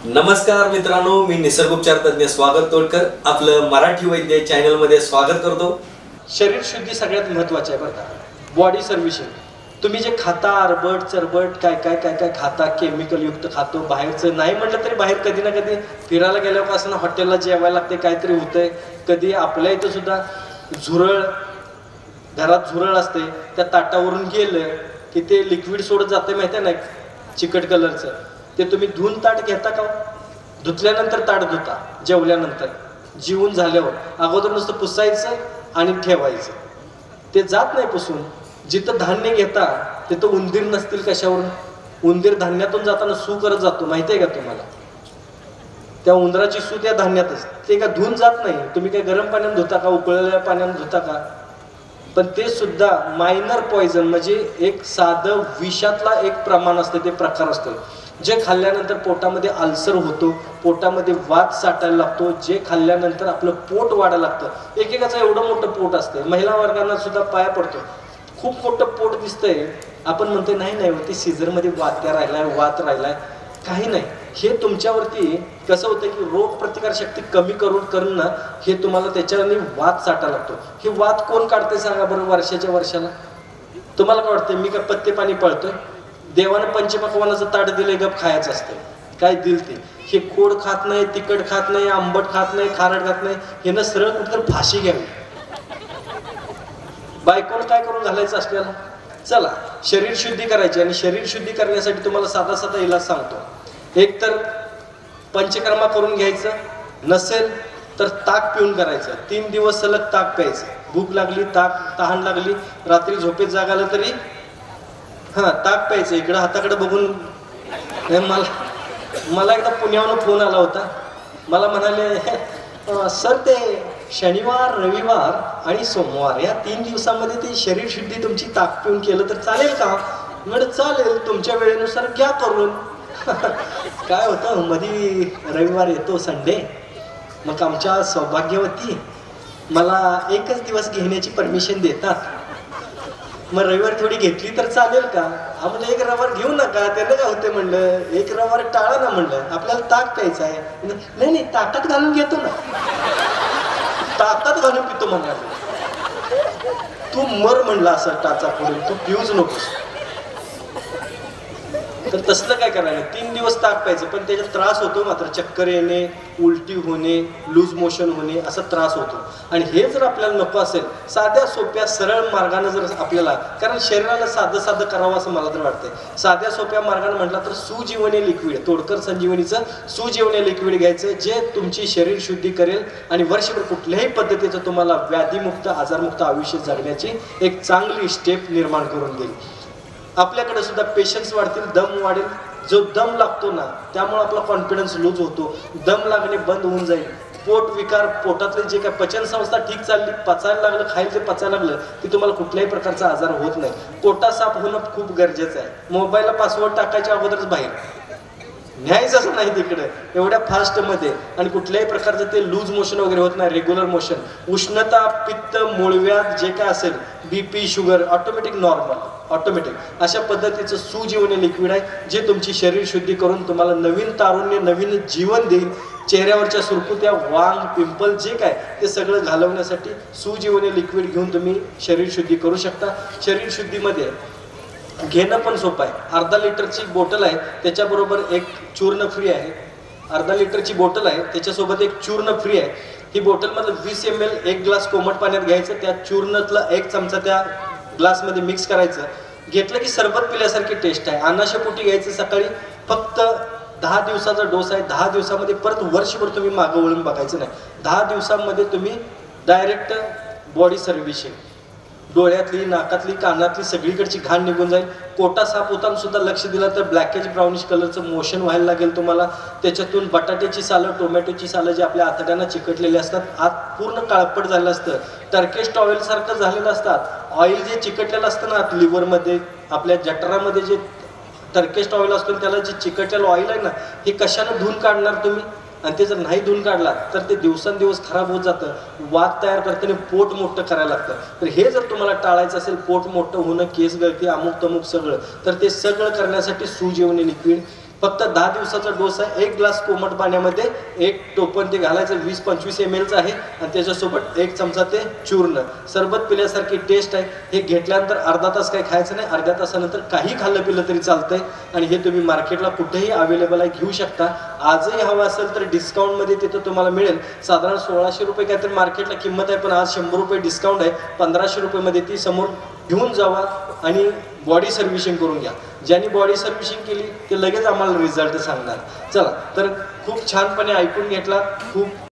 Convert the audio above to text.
नमस्कार मित्रांनो, मी निसर्गोपचार तज्ञ स्वागत तोडकर आपलं मराठी वैद्य चॅनल मध्ये स्वागत करतो। शरीर शुद्धी सगळ्यात महत्त्वाची आहे बरं का। बॉडी सर्व्हिसिंग तुम्ही जे खाता आरबट चरबट काय काय काय काय खाता, केमिकल युक्त खातो, बाहेरचं नाही म्हटलं तरी बाहेर कधी ना कधी फिरायला गेल्यावर असं हॉटेलला जेवायला लागते, काहीतरी होतंय। कधी आपल्या इथं सुद्धा झुरळ, घरात झुरळ असते, त्या ताटावरून गेलं की ते लिक्विड सोडत जाते माहिती आहे ना, चिकट कलरचं। ते तुम्ही धुवून ताट घेता का? धुतल्यानंतर ताट धुता, जेवल्यानंतर जीवन झाल्यावर अगोदर नुसतं पुसायचं आणि ठेवायचं, ते जात नाही पुसून। जिथं धान्य घेता तिथं उंदीर नसतील कशावरून? उंदीर धान्यातून जाताना सू करत जातो माहिती आहे का तुम्हाला? त्या उंदराची सू त्या धान्यातच, ते का धुवून जात नाही। तुम्ही काय गरम पाण्याने धुता का, उकळलेल्या पाण्याने धुता का? पण ते सुद्धा मायनर पॉइझन, म्हणजे एक साधं विषातला एक प्रमाण असतं, ते प्रकार असतो जे खाल्ल्यानंतर पोटामध्ये अल्सर होतो, पोटामध्ये वात साठायला लागतो, जे खाल्ल्यानंतर आपलं पोट वाढायला लागतं। एकेकाचं एवढं मोठं पोट असते, महिला वर्गांना सुद्धा पाया पडतो, खूप मोठं पोट दिसतंय, आपण म्हणतोय नाही नाही ते सीझरमध्ये वात्या राहिलाय, वात राहिलाय, काही नाही। हे तुमच्यावरती कसं होतं की रोग प्रतिकार शक्ती कमी करून ना हे तुम्हाला त्याच्याने वात साठा लागतो। हे वात कोण काढते सांगा बरं वर्षाच्या वर्षाला? तुम्हाला काय वाटतं मी काय पत्ते पाणी पळतोय? देवानं पंचपक्वानाचं ताट दिलंय, गप खायचं असतं, काय दिल ते। हे गोड खात नाही, तिखट खात नाही, आंबट खात नाही, खारट खात नाही, हे ना सरळ कुठं फाशी घ्यावी। बायकोला काय करून घालायचं असल्याला? चला शरीर शुद्धी करायची, आणि शरीर शुद्धी करण्यासाठी तुम्हाला साधा साधा इलाज सांगतो। एक तर पंचकर्मा करून घ्यायचं, नसेल तर ताक पिऊन करायचं। 3 दिवस सलग ताक प्यायचं, भूक लागली, ताक, तहान लागली, रात्री झोपेत जाग आलं तरी ताक प्यायचं। इकडं हाताकडे बघून मला एकदा पुण्यावरून फोन आला होता, मला म्हणाले सर ते शनिवार, रविवार आणि सोमवार या 3 दिवसामध्ये ते शरीर शुद्धी तुमची ताक पिऊन केलं तर चालेल का? म्हणजे चालेल, तुमच्या वेळेनुसार घ्या करून। काय होतं मध्ये रविवार येतो, संडे, मग आमच्या सौभाग्यवती मला एकच दिवस घेण्याची परमिशन देतात। मग रविवार थोडी घेतली तर चालेल का? म्हणजे एक रविवार घेऊ नका, त्याला काय होते म्हणलं, एक रविवार टाळा ना म्हणलं, आपल्याला ताक प्यायचं आहे। नाही नाही ताकात घालून घेतो ना, ताकात घालून पितो म्हणाले। तू मर म्हणला असं टाचा फोडून, तू पिऊच नकोस। तर तसलं काय करायला, 3 दिवस ताक प्यायचं, पण त्याच्यात त्रास होतो मात्र, चक्कर येणे, उलटी होणे, लूज मोशन होणे, असा त्रास होतो। आणि हे जर आपल्याला नको असेल, साध्या सोप्या सरळ मार्गाने जर आपल्याला, कारण शरीराला साधं साधं करावं असं मला तर वाटतंय, साध्या सोप्या मार्गाने म्हटलं तर सुजीवनी लिक्विड, तोडकर संजीवनीचं सुजीवनी लिक्विड घ्यायचं, जे तुमची शरीर शुद्धी करेल आणि वर्षभर कुठल्याही पद्धतीचं तुम्हाला व्याधीमुक्त, आजारमुक्त आयुष्य जगण्याची एक चांगली स्टेप निर्माण करून देईल। आपल्याकडे सुद्धा पेशन्स वाढतील, दम वाढेल। जो दम लागतो ना त्यामुळे आपला कॉन्फिडन्स लूज होतो, दम लागणे बंद होऊन जाईल। पोट विकार, पोटातले जे काय पचन संस्था ठीक चालली, पचायला लागलं, खायला जे पचायला लागलं की तुम्हाला कुठल्याही प्रकारचा आजार होत नाही। पोटा साफ होणं खूप गरजेचं आहे। मोबाईलला पासवर्ड टाकायच्या अगोदरच बाहेर न्यायचंच नाही तिकडे एवढ्या फास्टमध्ये, आणि कुठल्याही प्रकारचं ते लूज मोशन वगैरे होत नाही, रेग्युलर मोशन। उष्णता, पित्त, मूळव्याध जे काय असेल, BP, sugar automatic normal, automatic अशा पद्धतीचं सुजीवनी लिक्विड आहे, जे तुमची शरीर शुद्धी करून तुम्हाला नवीन तारुण्य, नवीन जीवन देईल। चेहऱ्यावरच्या सुरकुत्या, वांग, पिंपल जे काय ते सगळं घालवण्यासाठी सुजीवनी लिक्विड घेऊन तुम्ही शरीर शुद्धी करू शकता। शरीर शुद्धीमध्ये घेणं पण सोपं आहे। अर्धा लिटरची बॉटल आहे, त्याच्याबरोबर एक चूर्ण फ्री आहे। अर्धा लिटरची बॉटल आहे, त्याच्यासोबत एक चूर्ण फ्री आहे। ही बॉटलमधलं 20 ml 1 ग्लास कोमट पाण्यात घ्यायचं, त्या चूर्णातला 1 चमचा त्या ग्लासमध्ये मिक्स करायचं, घेतलं की सरबत पिल्यासारखी टेस्ट आहे। अनाशापोटी घ्यायचं सकाळी, फक्त 10 दिवसाचा डोस आहे। 10 दिवसामध्ये परत वर्षभर तुम्ही मागं वळून बघायचं नाही। 10 दिवसामध्ये तुम्ही डायरेक्ट बॉडी सर्व्हिसिंग, डोळ्यातली, नाकातली, कानातली सगळीकडची घाण निघून जाईल। पोटा साफ होताना सुद्धा लक्ष दिलं तर ब्लॅकेज ब्राउनिश कलरचं मोशन व्हायला लागेल तुम्हाला। त्याच्यातून बटाट्याची सालं, टोमॅटोची सालं जे आपल्या आतड्यांना चिकटलेली असतात, आत पूर्ण काळपट झालेलं असतं, टर्किश टॉवेल सारखं झालेलं असतात। ऑइल जे चिकटलेलं असतं ना लिव्हरमध्ये, आपल्या जठरामध्ये जे टर्किश टॉवेल असतो त्याला जे चिकटलेलं ऑइल आहे ना, हे कशानं धुवून काढणार तुम्ही? आणि ते जर नाही धुवून काढला तर ते दिवसांदिवस खराब होत जातं, वात तयार करताना पोट मोठं करायला लागतं। तर हे जर तुम्हाला टाळायचं असेल, पोट मोठं होणं, केस गळती, अमुक तमुक सगळं, तर ते सगळं करण्यासाठी सुजीवनी लिक्विड फक्त 10 दिवसाचा डोस आहे. 1 ग्लास कोमट पाण्यामध्ये 1 टोपण ते घालायचं, 20-25 ml आहे आणि त्याच्यासोबत 1 चमचा ते चूर्ण. सरबत पिल्यासारखी टेस्ट आहे. हे घेतल्यानंतर अर्धा तास काही खायचं नाही, अर्ध्या तासानंतर काही खाल्लं पिलं तरी चालतंय आणि हे तुम्ही मार्केटला कुठेही अवेलेबल आहे, घेऊ शकता. आजही हवं असेल तर डिस्काउंटमध्ये तिथं तुम्हाला मिळेल. साधारण 1600 रुपये काहीतरी मार्केटला किंमत आहे, पण आज 100 रुपये डिस्काउंट आहे. 1500 रुपयेमध्ये ती समोर घेऊन जावा आणि बॉडी सर्व्हिसिंग करून घ्या. ज्यांनी बॉडी सर्व्हिसिंग केली ते लगेच आम्हाला रिझल्ट सांगणार. चला तर खूप छानपणे ऐकून घेतला. खूप